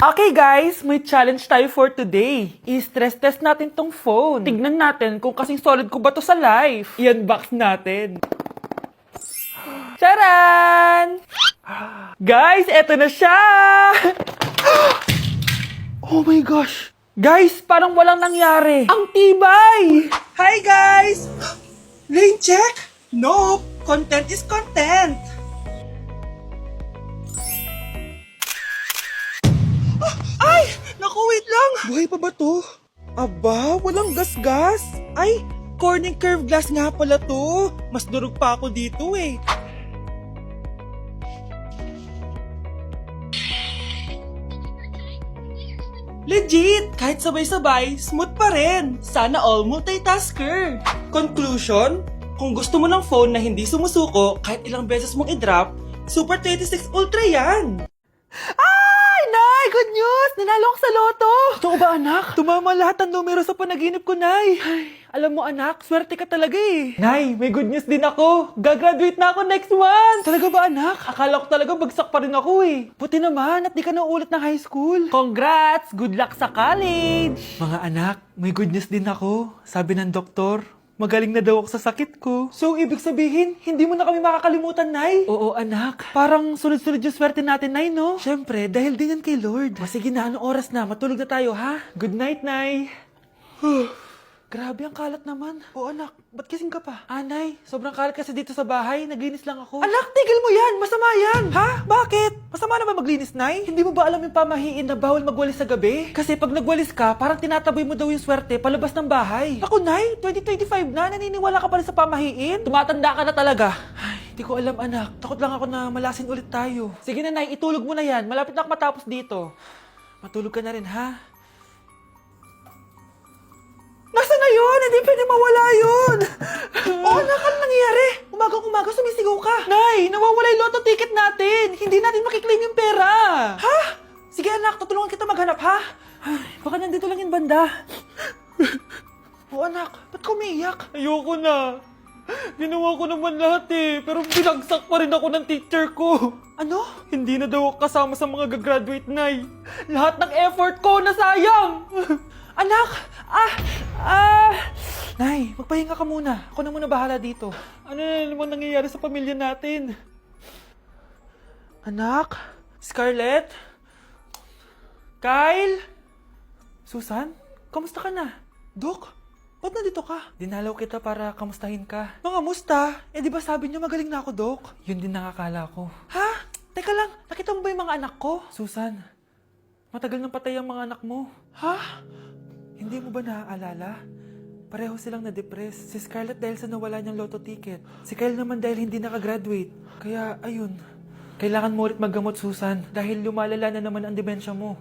Okay guys, may challenge tayo for today. I-stress test natin tong phone. Tignan natin kung kasing solid ko ba to sa life. I-unbox natin. Charan! Guys, eto na siya! Oh my gosh! Guys, parang walang nangyari. Ang tibay! Hi guys! Lane check? Nope! Content is content! Ay! Naku, wait lang! Buhay pa ba to? Aba, walang gas-gas! Ay, corning curved glass nga pala to! Mas durog pa ako dito eh! Legit! Kahit sabay-sabay, smooth pa rin. Sana all multitasker. Conclusion? Kung gusto mo ng phone na hindi sumusuko kahit ilang beses mong i-drop, Super 26 Ultra yan! Ay, Nay! Good news! Nanalo ako sa loto! Totoo ba, anak? Tumama lahat ng numero sa panaginip ko, Nay. Ay, alam mo, anak, swerte ka talaga eh. Nay, may good news din ako. Gagraduate na ako next month. Talaga ba, anak? Akala ko talaga bagsak pa rin ako eh. Buti naman at di ka na ulit ng high school. Congrats! Good luck sa college! Mga anak, may good news din ako. Sabi ng doktor, magaling na daw ako sa sakit ko. So, ibig sabihin, hindi mo na kami makakalimutan, Nay? Oo, anak. Parang sunod-sunod yung swerte natin, Nay, no? Siyempre, dahil din yan kay Lord. O sige na, anong oras na? Matulog na tayo, ha? Good night, Nay. Grabe, ang kalat naman. O anak, ba't kasing ka pa? Nay, sobrang kalat kasi dito sa bahay. Naglinis lang ako. Anak, tigil mo yan! Masama yan! Ha? Bakit? Masama na ba maglinis, Nay? Hindi mo ba alam yung pamahiin na bawal magwalis sa gabi? Kasi pag nagwalis ka, parang tinataboy mo daw yung swerte palabas ng bahay. Ako, Nay, 2025 na, naniniwala ka pa rin sa pamahiin? Tumatanda ka na talaga. Ay, hindi ko alam, anak. Takot lang ako na malasin ulit tayo. Sige na, Nay, itulog mo na yan. Malapit na ako matapos dito. Matulog ka na rin, ha? Nasaan na yun? Hindi pwede mawala yun! Oo, anak, ano nangyayari? Umagang-umaga sumisigaw ka. Nay, nawawala yung lotto ticket natin. Hindi natin makiklaim yung pera. Ha? Sige anak, tutulungan kita maghanap, ha? Ay, baka nandito lang yung banda. Oo anak, ba't ka umiiyak? Ayoko na. Ginawa ko naman lahat eh, pero binagsak pa rin ako ng teacher ko. Ano? Hindi na daw ako kasama sa mga gagraduate, Nay. Lahat ng effort ko nasayang. Anak! Nay, magpahinga ka muna. Ako na muna bahala dito. Ano na naman nangyayari sa pamilya natin? Anak? Scarlett? Kyle? Susan? Kamusta ka na? Dok? Ba't nandito ka? Dinalaw kita para kamustahin ka. Mga musta? Eh di ba sabi niyo magaling na ako, Dok? Yun din nakakala ko. Ha? Teka lang, nakita mo ba yung mga anak ko? Susan, matagal nang patay ang mga anak mo. Ha? Hindi mo ba naaalala? Pareho silang na-depress. Si Scarlett dahil sa nawala niyang lotto ticket. Si Kyle naman dahil hindi nakagraduate. Kaya, ayun. Kailangan mo ulit maggamot, Susan. Dahil lumalala na naman ang demensya mo.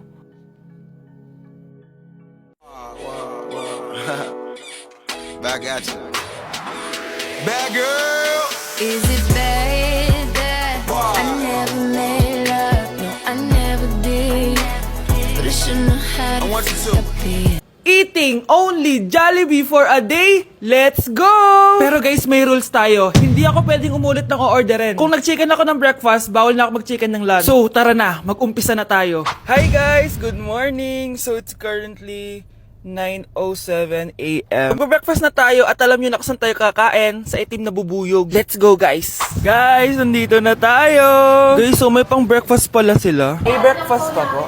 Back at you. Bad girl! Is it bad that I never made love? No, I never did. But I should know how to I want you to. stop it. Eating only Jollibee for a day? Let's go! Pero guys, may rules tayo. Hindi ako pwedeng umulit ng o-orderin. Kung nag-chicken ako ng breakfast, bawal na ako mag-chicken ng lunch. So, tara na. Mag-umpisa na tayo. Hi guys! Good morning! So, it's currently 9:07 a.m. Mag-breakfast na tayo at alam nyo na kung saan tayo kakain sa itim na bubuyog. Let's go guys! Guys, nandito na tayo! Guys, so may pang breakfast pala sila. May breakfast pa po?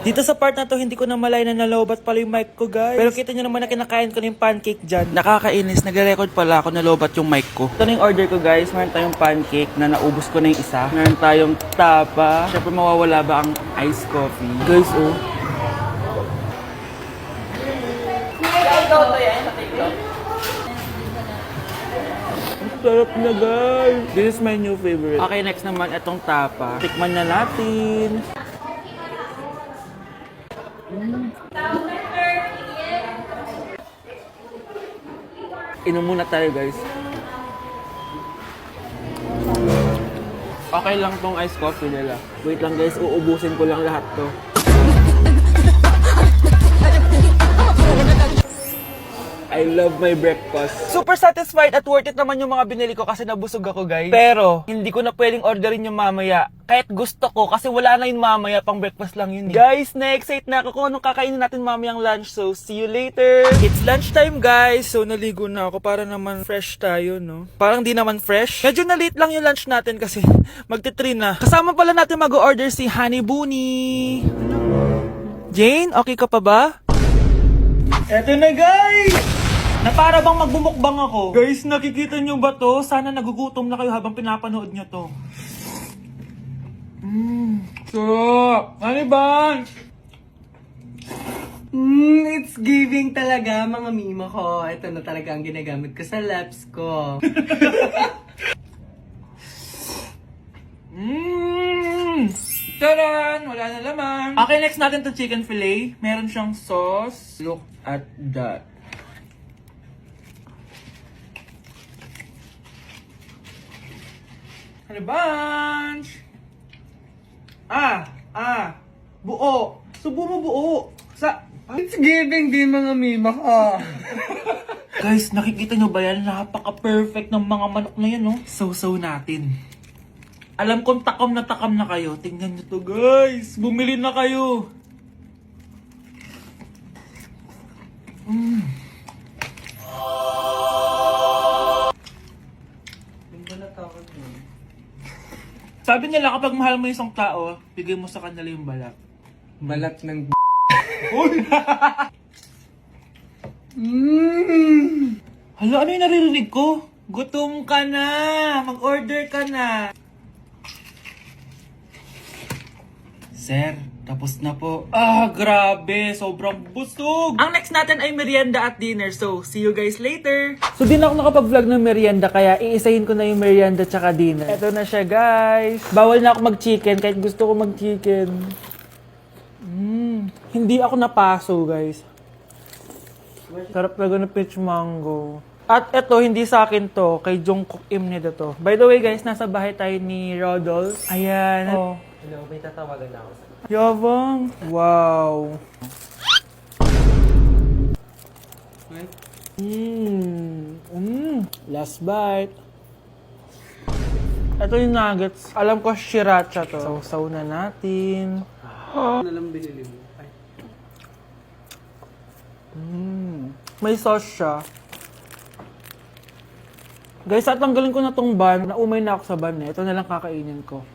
Dito sa part na to, hindi ko na malay na nalobat pala yung mic ko, guys. Pero kita nyo naman na kinakain ko na yung pancake dyan. Nakakainis, nagre-record pala ako nalobat yung mic ko. Ito na yung order ko, guys. Meron tayong pancake na naubos ko na yung isa. Meron tayong tapa. Siyempre, mawawala ba ang iced coffee? Guys, oh. Sarap na, guys. This is my new favorite. Okay, next naman, itong tapa. Tikman na natin. Inom muna tayo, guys. Okay lang tong iced coffee nila. Wait lang, guys. Uubusin ko lang lahat to. I love my breakfast. Super satisfied at worth it naman yung mga binili ko kasi nabusog ako, guys. Pero, hindi ko na pwedeng orderin yung mamaya. Kahit gusto ko, kasi wala na yun mamaya, pang breakfast lang yun. Guys, na-excite na ako kung anong kakainin natin mamayang lunch. So, see you later. It's lunchtime, guys. So, naligo na ako para naman fresh tayo, no? Parang di naman fresh. Medyo na-late lang yung lunch natin kasi magti-3 na. Kasama pala natin mag-order si Honey Bunny. Jane, okay ka pa ba? Eto na, guys! Na para bang magbumukbang ako. Guys, nakikita nyo ba to? Sana nagugutom na kayo habang pinapanood nyo to. Sarap! Honey Bun! It's giving talaga, mga mima ko. Ito na talaga ang ginagamit ko sa laps ko. Taran! Wala na laman. Okay, next natin to chicken fillet. Meron siyang sauce. Look at that. Honey Bunch! Buo. Subo mo buo. It's giving din, mga mima ko. Guys, nakikita nyo ba yan? Napaka-perfect ng mga manok na yan, no? So natin. Alam kong takam na kayo. Tingnan nyo to, guys. Bumili na kayo. Sabi nila kapag mahal mo isang tao, bigay mo sa kanila yung balat. Balat ng Hala, ano yung naririnig ko? Gutom ka na! Mag-order ka na! Sir, tapos na po. Grabe! Sobrang busog! Ang next natin ay merienda at dinner. So, see you guys later! So, di na ako nakapag-vlog ng merienda, kaya iisahin ko na yung merienda tsaka dinner. Eto na siya, guys! Bawal na ako mag-chicken kahit gusto ko mag-chicken. Hindi ako napaso, guys. Sarap talaga ng peach mango. At eto, hindi sa akin to. Kay Jungkook Im nito to. By the way, guys, nasa bahay tayo ni Rodolph. Ayan. Oh. Hello, may tatawagan na ako. Yabang. Wow. Last bite. Ito yung nuggets. Alam ko, sriracha to. Sausaw na natin. Ano lang binili mo? May sauce siya. Guys, tatanggalin ko na tong bun. Naumay na ako sa bun eh. Ito na lang kakainin ko.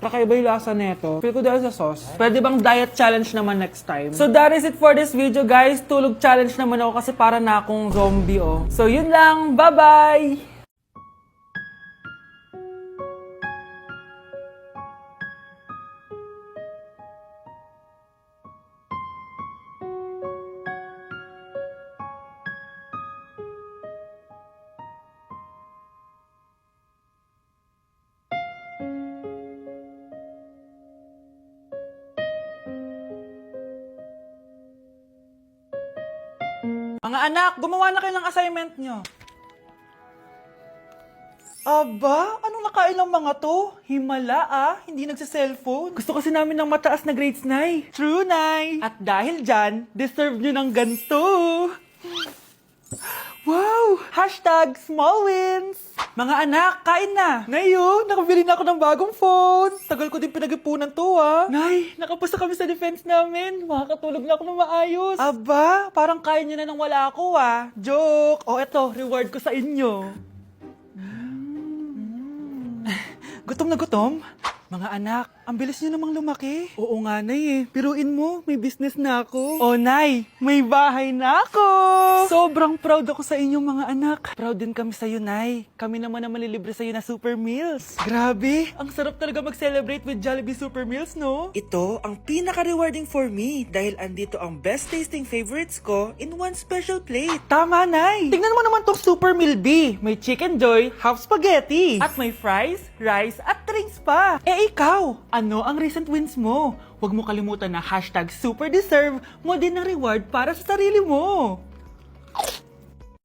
Kakaiba yung lasa nito. Feel ko dahil sa sauce. Pwede bang diet challenge naman next time? So that is it for this video, guys. Tulog challenge naman ako kasi para na akong zombie, oh. So yun lang. Bye-bye! Mga anak, gumawa na kayo ng assignment nyo. Aba, anong nakain ng mga to? Himala hindi nagsa-cellphone. Gusto kasi namin ng mataas na grades, Nay. True, Nay. At dahil dyan, deserve nyo ng ganito. Wow! Hashtag small wins! Mga anak, kain na! Nayo, nakabili na ako ng bagong phone! Tagal ko din pinag-ipunan to, Nay, nakapasa kami sa defense namin. Makakatulog na ako ng maayos. Aba, parang kaya nyo na nang wala ako, Joke! O eto, reward ko sa inyo. Gutom na gutom? Mga anak, ang bilis nyo namang lumaki. Oo nga, Nay, Piruin mo, may business na ako. Oh, Nay, may bahay na ako. Sobrang proud ako sa inyo, mga anak. Proud din kami sa'yo, Nay. Kami naman na malilibre sa'yo na Super Meals. Grabe, ang sarap talaga mag-celebrate with Jollibee Super Meals, no? Ito ang pinaka-rewarding for me dahil andito ang best tasting favorites ko in one special plate. Tama, Nay. Tingnan mo naman tong Super Meal B. May Chicken Joy, half spaghetti. At may fries, rice, at drinks pa. Ikaw, ano ang recent wins mo? Huwag mo kalimutan na hashtag super deserve mo din ng reward para sa sarili mo.